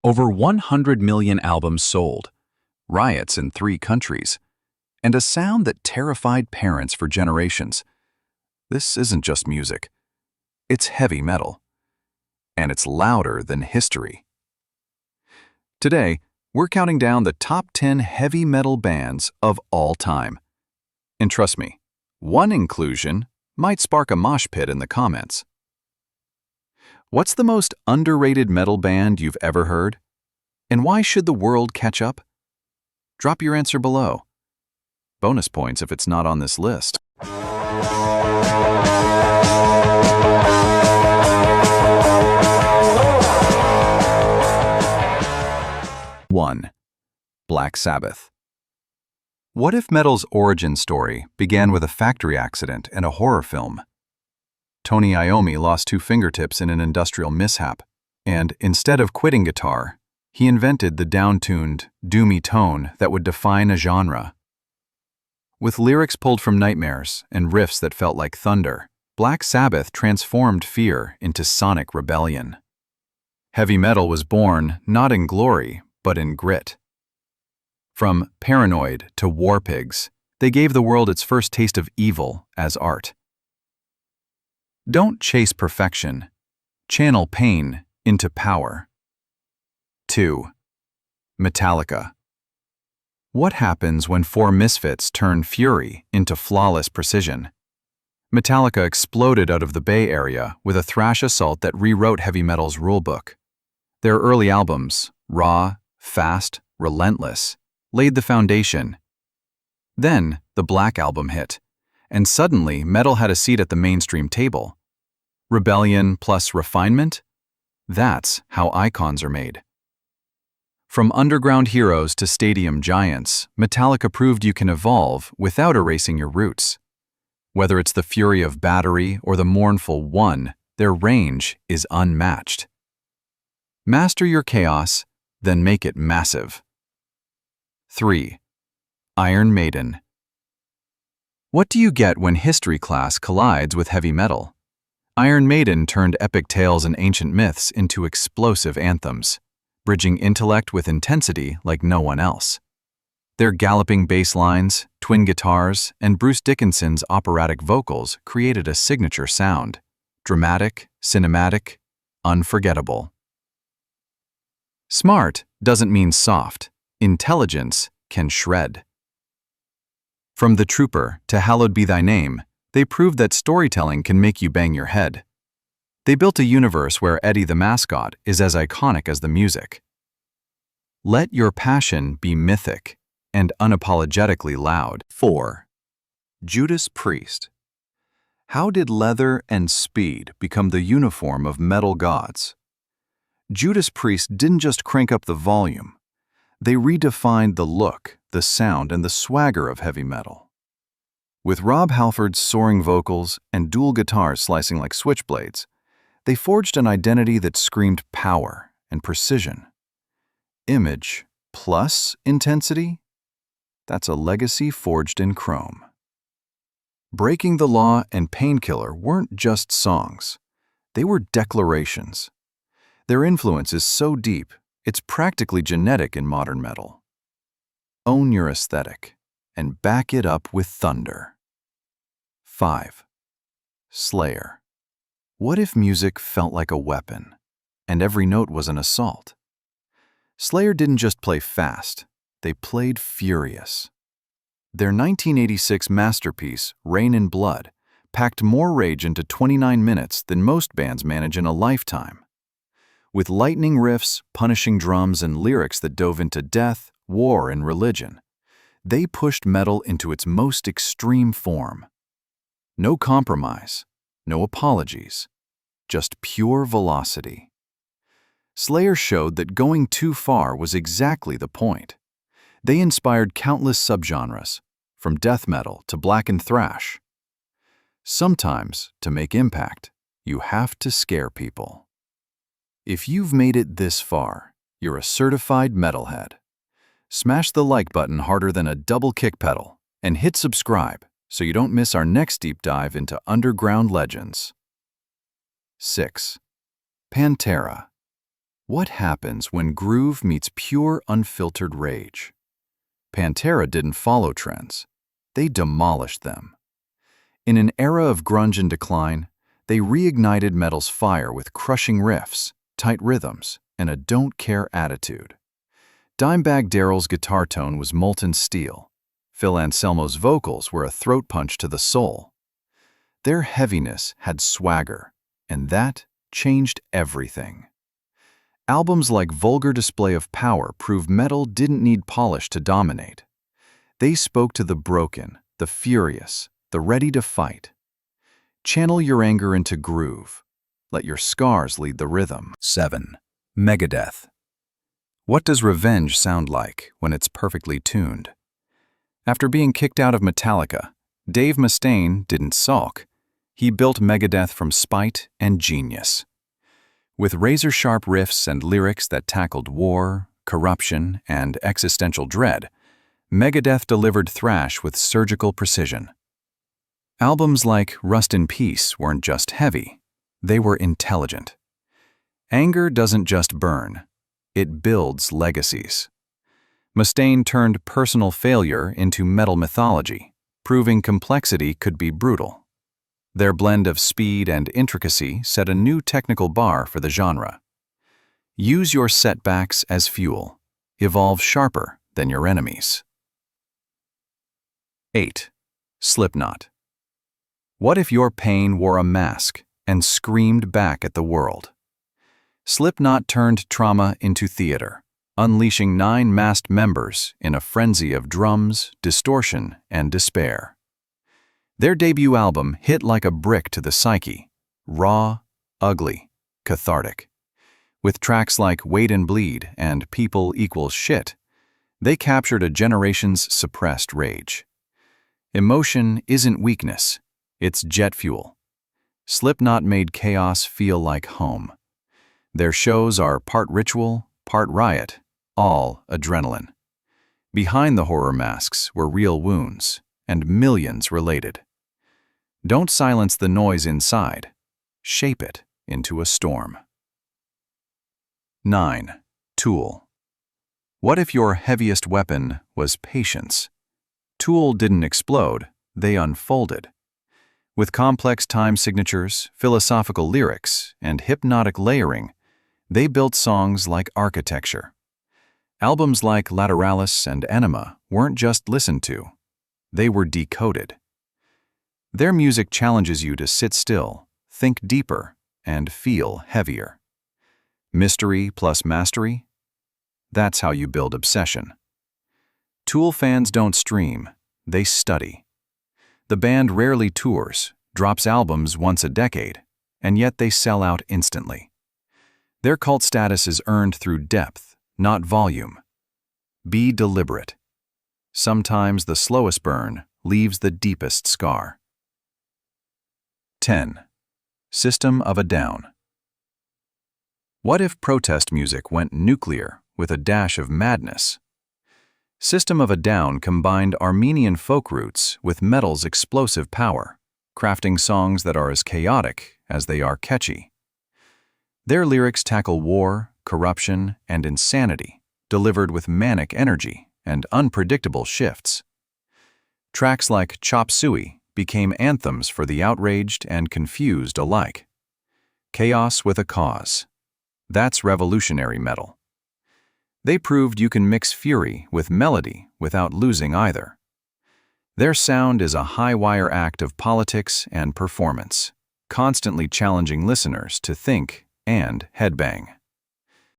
Over 100 million albums sold, riots in 3 countries, and a sound that terrified parents for generations. This isn't just music. It's heavy metal. And it's louder than history. Today, we're counting down the top 10 heavy metal bands of all time. And trust me, one inclusion might spark a mosh pit in the comments. What's the most underrated metal band you've ever heard? And why should the world catch up? Drop your answer below. Bonus points if it's not on this list. 1. Black Sabbath. What if metal's origin story began with a factory accident and a horror film? Tony Iommi lost 2 fingertips in an industrial mishap, and instead of quitting guitar, he invented the down-tuned, doomy tone that would define a genre. With lyrics pulled from nightmares and riffs that felt like thunder, Black Sabbath transformed fear into sonic rebellion. Heavy metal was born not in glory, but in grit. From Paranoid to War Pigs, they gave the world its first taste of evil as art. Don't chase perfection. Channel pain into power. 2. Metallica. What happens when 4 misfits turn fury into flawless precision? Metallica exploded out of the Bay Area with a thrash assault that rewrote heavy metal's rulebook. Their early albums, raw, fast, relentless, laid the foundation. Then, the Black Album hit, and suddenly metal had a seat at the mainstream table. Rebellion plus refinement? That's how icons are made. From underground heroes to stadium giants, Metallica proved you can evolve without erasing your roots. Whether it's the fury of Battery or the mournful One, their range is unmatched. Master your chaos, then make it massive. 3. Iron Maiden. What do you get when history class collides with heavy metal? Iron Maiden turned epic tales and ancient myths into explosive anthems, bridging intellect with intensity like no one else. Their galloping bass lines, twin guitars, and Bruce Dickinson's operatic vocals created a signature sound: dramatic, cinematic, unforgettable. Smart doesn't mean soft. Intelligence can shred. From The Trooper to Hallowed Be Thy Name, they proved that storytelling can make you bang your head. They built a universe where Eddie the mascot is as iconic as the music. Let your passion be mythic and unapologetically loud. 4. Judas Priest. How did leather and speed become the uniform of metal gods? Judas Priest didn't just crank up the volume. They redefined the look, the sound, and the swagger of heavy metal. With Rob Halford's soaring vocals and dual guitars slicing like switchblades, they forged an identity that screamed power and precision. Image plus intensity? That's a legacy forged in chrome. Breaking the Law and Painkiller weren't just songs. They were declarations. Their influence is so deep, it's practically genetic in modern metal. Own your aesthetic and back it up with thunder. 5. Slayer. What if music felt like a weapon, and every note was an assault? Slayer didn't just play fast, they played furious. Their 1986 masterpiece, Rain in Blood, packed more rage into 29 minutes than most bands manage in a lifetime. With lightning riffs, punishing drums, and lyrics that dove into death, war, and religion, they pushed metal into its most extreme form. No compromise, no apologies, just pure velocity. Slayer showed that going too far was exactly the point. They inspired countless subgenres, from death metal to black and thrash. Sometimes, to make impact, you have to scare people. If you've made it this far, you're a certified metalhead. Smash the like button harder than a double kick pedal and hit subscribe so you don't miss our next deep dive into underground legends. 6. Pantera. What happens when groove meets pure, unfiltered rage? Pantera didn't follow trends. They demolished them. In an era of grunge and decline, they reignited metal's fire with crushing riffs, tight rhythms, and a don't-care attitude. Dimebag Darrell's guitar tone was molten steel. Phil Anselmo's vocals were a throat punch to the soul. Their heaviness had swagger, and that changed everything. Albums like Vulgar Display of Power proved metal didn't need polish to dominate. They spoke to the broken, the furious, the ready to fight. Channel your anger into groove. Let your scars lead the rhythm. 7. Megadeth. What does revenge sound like when it's perfectly tuned? After being kicked out of Metallica, Dave Mustaine didn't sulk. He built Megadeth from spite and genius. With razor-sharp riffs and lyrics that tackled war, corruption, and existential dread, Megadeth delivered thrash with surgical precision. Albums like Rust in Peace weren't just heavy, they were intelligent. Anger doesn't just burn, it builds legacies. Mustaine turned personal failure into metal mythology, proving complexity could be brutal. Their blend of speed and intricacy set a new technical bar for the genre. Use your setbacks as fuel. Evolve sharper than your enemies. 8. Slipknot. What if your pain wore a mask and screamed back at the world? Slipknot turned trauma into theater, unleashing 9 masked members in a frenzy of drums, distortion, and despair. Their debut album hit like a brick to the psyche, raw, ugly, cathartic. With tracks like Wait and Bleed and People Equals Shit, they captured a generation's suppressed rage. Emotion isn't weakness, it's jet fuel. Slipknot made chaos feel like home. Their shows are part ritual, part riot, all adrenaline. Behind the horror masks were real wounds, and millions related. Don't silence the noise inside. Shape it into a storm. 9. Tool. What if your heaviest weapon was patience? Tool didn't explode, they unfolded. With complex time signatures, philosophical lyrics, and hypnotic layering, they built songs like architecture. Albums like Lateralis and Enema weren't just listened to, they were decoded. Their music challenges you to sit still, think deeper, and feel heavier. Mystery plus mastery? That's how you build obsession. Tool fans don't stream, they study. The band rarely tours, drops albums once a decade, and yet they sell out instantly. Their cult status is earned through depth, not volume. Be deliberate. Sometimes the slowest burn leaves the deepest scar. 10. System of a Down. What if protest music went nuclear with a dash of madness? System of a Down combined Armenian folk roots with metal's explosive power, crafting songs that are as chaotic as they are catchy. Their lyrics tackle war, corruption, and insanity, delivered with manic energy and unpredictable shifts. Tracks like Chop Suey became anthems for the outraged and confused alike. Chaos with a cause. That's revolutionary metal. They proved you can mix fury with melody without losing either. Their sound is a high-wire act of politics and performance, constantly challenging listeners to think and headbang.